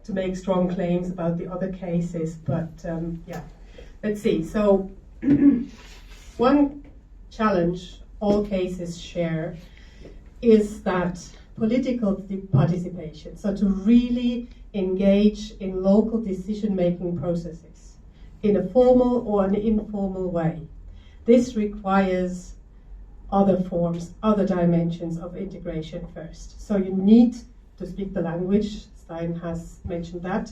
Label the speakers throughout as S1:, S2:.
S1: to make strong claims about the other cases, but yeah, let's see. So one challenge all cases share is that political participation, so to really engage in local decision-making processes in a formal or an informal way. This requires other forms, other dimensions of integration first. So you need to speak the language, Stein has mentioned that,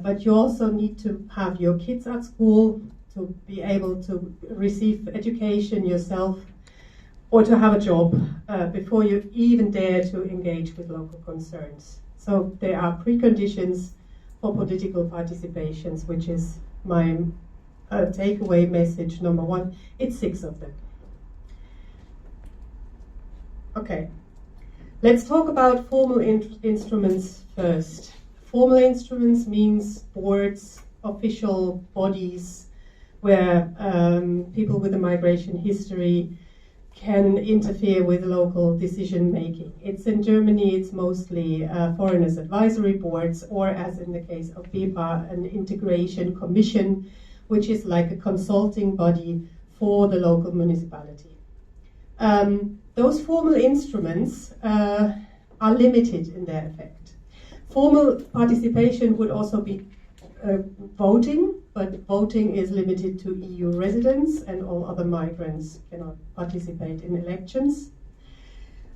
S1: but you also need to have your kids at school, to be able to receive education yourself, or to have a job before you even dare to engage with local concerns. So there are preconditions for political participations, which is my takeaway message number one. It's 6 of them. Okay, let's talk about formal instruments first. Formal instruments means boards, official bodies, where people with a migration history can interfere with local decision making. It's in Germany, it's mostly foreigners advisory boards, or as in the case of BEPA, an integration commission, which is like a consulting body for the local municipality. Those formal instruments are limited in their effect. Formal participation would also be voting, but voting is limited to EU residents, and all other migrants cannot participate in elections.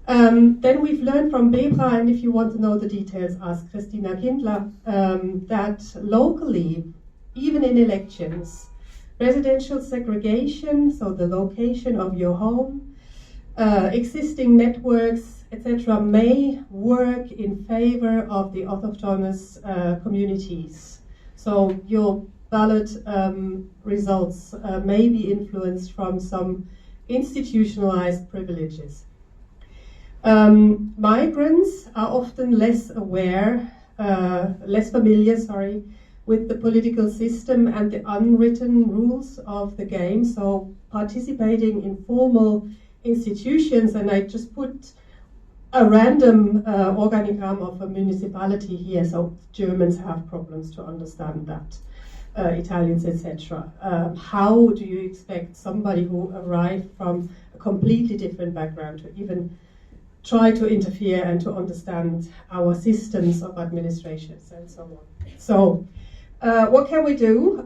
S1: Then we've learned from BEPA, and if you want to know the details, ask Christina Kindler, that locally, even in elections, residential segregation, so the location of your home, existing networks, etc., may work in favor of the autochthonous communities. So your ballot results may be influenced from some institutionalized privileges. Migrants are often less familiar, with the political system and the unwritten rules of the game. So participating in formal institutions, and I just put a random organigram of a municipality here, so Germans have problems to understand that, Italians, etc. How do you expect somebody who arrived from a completely different background to even try to interfere and to understand our systems of administrations and so on? So, what can we do?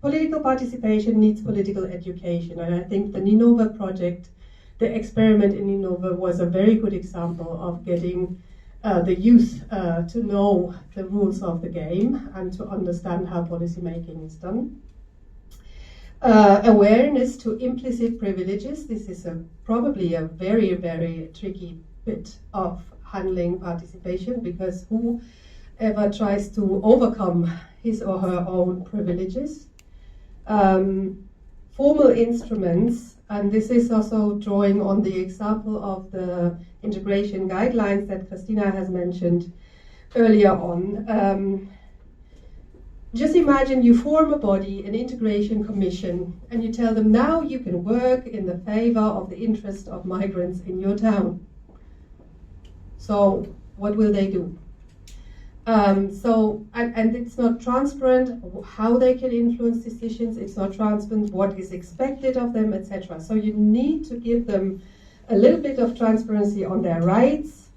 S1: Political participation needs political education, and I think the Ninove project, the experiment in Ninove, was a very good example of getting the youth to know the rules of the game and to understand how policy making is done. Awareness to implicit privileges. This is probably a very, very tricky bit of handling participation, because whoever tries to overcome his or her own privileges. Formal instruments, and this is also drawing on the example of the integration guidelines that Christina has mentioned earlier on. Just imagine you form a body, an integration commission, and you tell them, now you can work in the favor of the interest of migrants in your town. So what will they do? And it's not transparent how they can influence decisions, it's not transparent what is expected of them, etc. So you need to give them a little bit of transparency on their rights.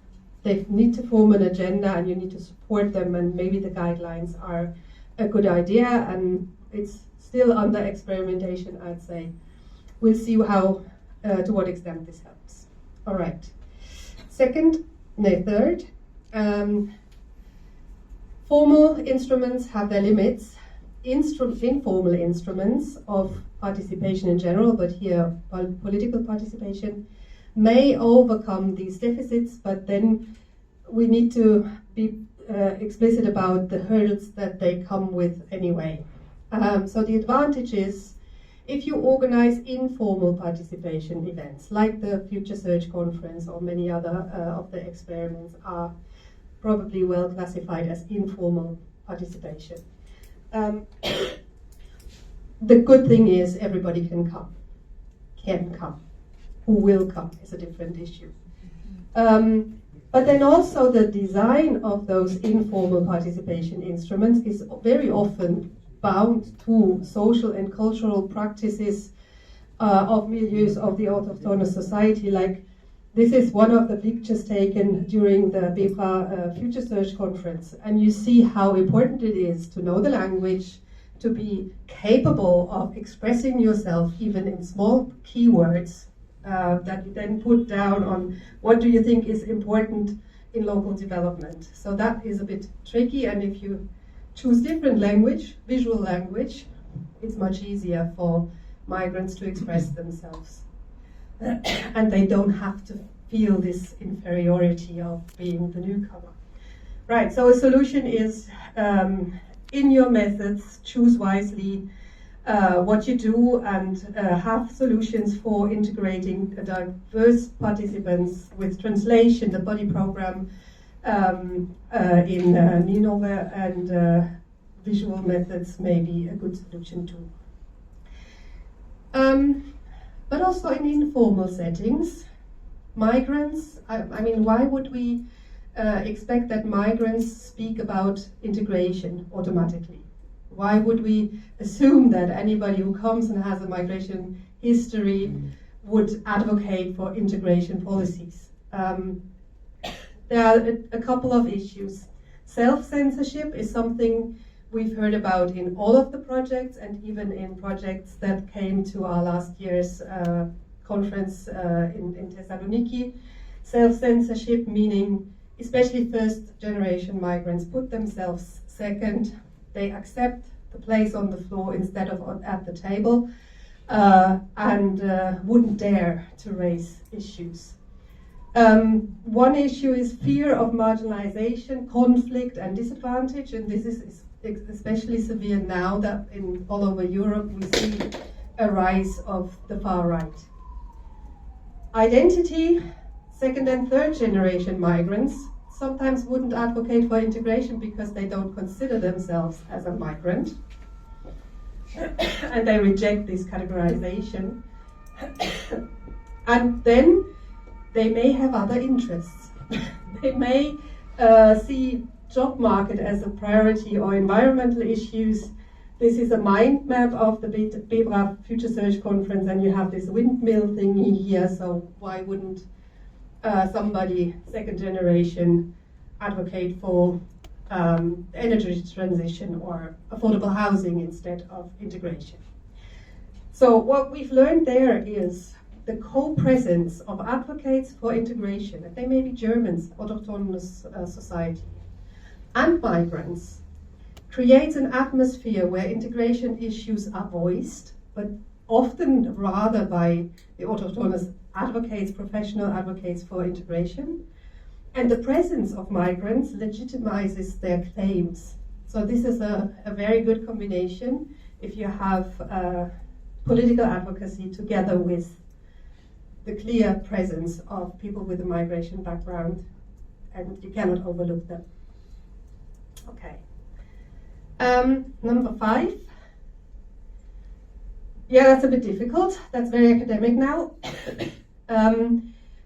S1: They need to form an agenda, and you need to support them, and maybe the guidelines are a good idea, and it's still under experimentation, I'd say. We'll see how, to what extent this helps. All right. Third, formal instruments have their limits. Informal instruments of participation in general, but here political participation, may overcome these deficits, but then we need to be explicit about the hurdles that they come with anyway. So the advantage is, if you organize informal participation events, like the Future Search Conference or many other of the experiments are probably well classified as informal participation. The good thing is everybody can come. Who will come is a different issue. But then also the design of those informal participation instruments is very often bound to social and cultural practices of milieus of the autochthonous society. Like, this is one of the pictures taken during the PISTE Future Search Conference, and you see how important it is to know the language, to be capable of expressing yourself even in small keywords that you then put down on what do you think is important in local development. So that is a bit tricky, and if you choose different language, visual language, it's much easier for migrants to express themselves. And they don't have to feel this inferiority of being the newcomer. Right, so a solution is, in your methods, choose wisely what you do, and have solutions for integrating diverse participants with translation. The body program in Ninove and visual methods may be a good solution too. But also in informal settings, migrants, I mean, why would we expect that migrants speak about integration automatically? Why would we assume that anybody who comes and has a migration history would advocate for integration policies? There are a couple of issues. Self-censorship is something we've heard about in all of the projects, and even in projects that came to our last year's conference in Thessaloniki. Self-censorship meaning especially first-generation migrants put themselves second. They accept the place on the floor instead of at the table, and wouldn't dare to raise issues. One issue is fear of marginalization, conflict, and disadvantage, and this is especially severe now that all over Europe we see a rise of the far right. Identity, second and third generation migrants sometimes wouldn't advocate for integration because they don't consider themselves as a migrant, and they reject this categorization. And then they may have other interests. They may see job market as a priority or environmental issues. This is a mind map of the PISTE Future Search Conference, and you have this windmill thingy here, so why wouldn't somebody, second generation, advocate for energy transition or affordable housing instead of integration? So what we've learned there is the co-presence of advocates for integration, and they may be Germans, autochthonous society, and migrants, creates an atmosphere where integration issues are voiced, but often rather by the autochthonous advocates, professional advocates for integration, and the presence of migrants legitimizes their claims. So this is a very good combination if you have political advocacy together with the clear presence of people with a migration background, and you cannot overlook them. Okay. Number 5. Yeah, that's a bit difficult. That's very academic now.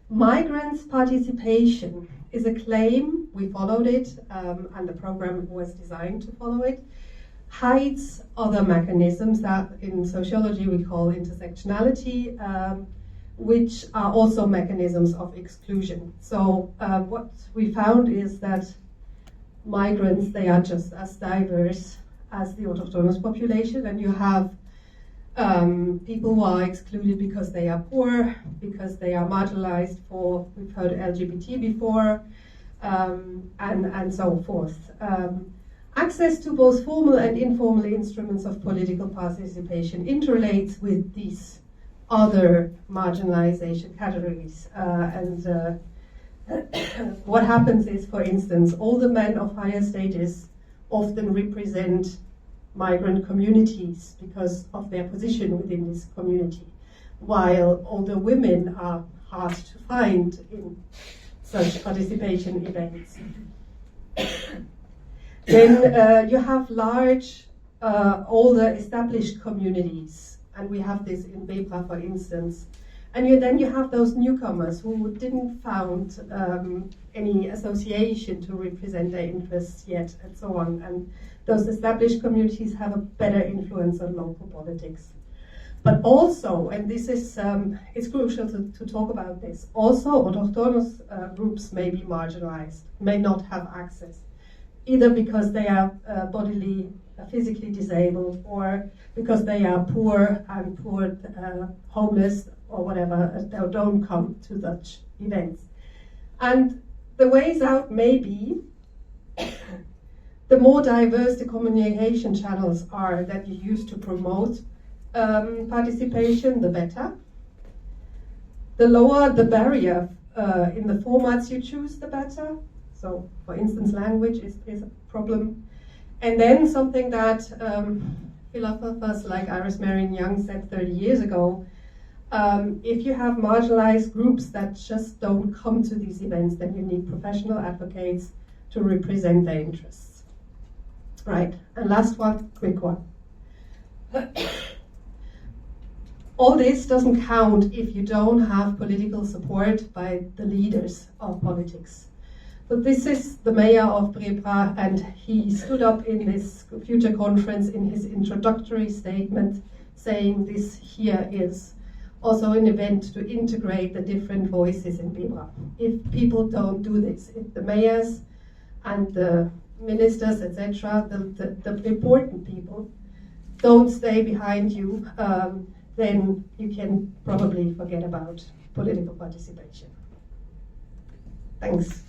S1: Migrants' participation is a claim. We followed it, and the program was designed to follow it. Hides other mechanisms that in sociology we call intersectionality, which are also mechanisms of exclusion. So what we found is that migrants, they are just as diverse as the autochthonous population, and you have people who are excluded because they are poor, because they are marginalized for, we've heard LGBT before, and so forth. Access to both formal and informal instruments of political participation interrelates with these other marginalization categories. What happens is, for instance, older men of higher status often represent migrant communities because of their position within this community, while older women are hard to find in such participation events. Then you have large, older established communities, and we have this in BEPRA, for instance, And then you have those newcomers who didn't found any association to represent their interests yet, and so on. And those established communities have a better influence on local politics. But also, and this is, it's crucial to talk about this, also autochthonous groups may be marginalized, may not have access, either because they are bodily, physically disabled, or because they are poor and homeless, or whatever, they don't come to such events. And the ways out may be, the more diverse the communication channels are that you use to promote participation, the better. The lower the barrier in the formats you choose, the better. So, for instance, language is a problem. And then something that philosophers like Iris Marion Young said 30 years ago, if you have marginalized groups that just don't come to these events, then you need professional advocates to represent their interests. Right, and last one, quick one. All this doesn't count if you don't have political support by the leaders of politics. But this is the mayor of Brebra, and he stood up in this future conference in his introductory statement saying this here is also an event to integrate the different voices in Brebra. If people don't do this, if the mayors and the ministers, etc., the important people don't stay behind you, then you can probably forget about political participation. Thanks.